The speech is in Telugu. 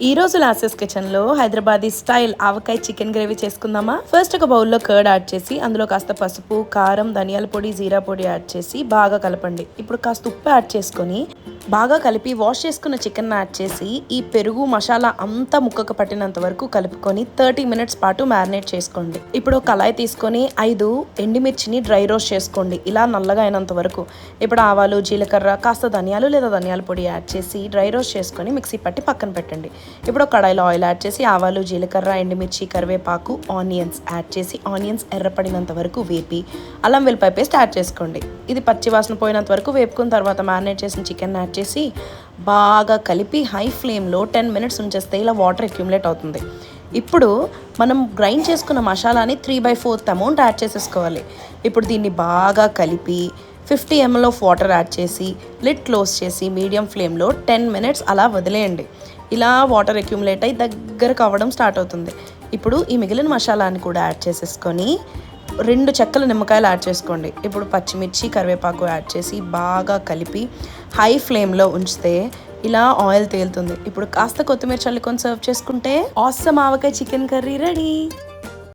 ఈ రోజు లాసెస్ కిచెన్ లో హైదరాబాదీ స్టైల్ ఆవకాయ చికెన్ గ్రేవీ చేసుకుందామా. ఫస్ట్ ఒక బౌల్లో కర్డ్ యాడ్ చేసి అందులో కాస్త పసుపు, కారం, ధనియాల పొడి, జీరా పొడి యాడ్ చేసి బాగా కలపండి. ఇప్పుడు కాస్త ఉప్పు యాడ్ చేసుకొని బాగా కలిపి వాష్ చేసుకున్న చికెన్ యాడ్ చేసి ఈ పెరుగు మసాలా అంతా ముక్కకు పట్టినంత వరకు కలుపుకొని 30 మినిట్స్ పాటు మ్యారినేట్ చేసుకోండి. ఇప్పుడు కళాయి తీసుకొని 5 ఎండుమిర్చిని డ్రై రోస్ట్ చేసుకోండి, ఇలా నల్లగా అయినంత వరకు. ఇప్పుడు ఆవాలు, జీలకర్ర, కాస్త ధనియాలు లేదా ధనియాల పొడి యాడ్ చేసి డ్రై రోస్ట్ చేసుకొని మిక్సీ పట్టి పక్కన పెట్టండి. ఇప్పుడు కడాయిలో ఆయిల్ యాడ్ చేసి ఆవాలు, జీలకర్ర, ఎండుమిర్చి, కరివేపాకు, ఆనియన్స్ యాడ్ చేసి ఆనియన్స్ ఎర్రపడినంత వరకు వేపి అల్లం వెల్లిపాయ పేస్ట్ యాడ్ చేసుకోండి. ఇది పచ్చి వాసన పోయినంత వరకు వేపుకున్న తర్వాత మ్యారినేట్ చేసిన చికెన్ యాడ్ చేసి బాగా కలిపి హై ఫ్లేమ్లో 10 మినిట్స్ ఉంచేస్తే ఇలా వాటర్ అక్యుములేట్ అవుతుంది. ఇప్పుడు మనం గ్రైండ్ చేసుకున్న మసాలాని 3/4 అమౌంట్ యాడ్ చేసేసుకోవాలి. ఇప్పుడు దీన్ని బాగా కలిపి 50 ml ఆఫ్ వాటర్ యాడ్ చేసి లిడ్ క్లోజ్ చేసి మీడియం ఫ్లేమ్లో 10 మినిట్స్ అలా వదిలేయండి. ఇలా వాటర్ అక్యుములేట్ అయ్యి దగ్గరకు అవ్వడం స్టార్ట్ అవుతుంది. ఇప్పుడు ఈ మిగిలిన మసాలాని కూడా యాడ్ చేసేసుకొని 2 చెక్కల నిమ్మకాయలు యాడ్ చేసుకోండి. ఇప్పుడు పచ్చిమిర్చి, కరివేపాకు యాడ్ చేసి బాగా కలిపి హై ఫ్లేమ్లో ఉంచితే ఇలా ఆయిల్ తేలుతుంది. ఇప్పుడు కాస్త కొత్తిమీర చల్లుకొని సర్వ్ చేసుకుంటే ఆసమ్ ఆవకాయ చికెన్ కర్రీ రెడీ.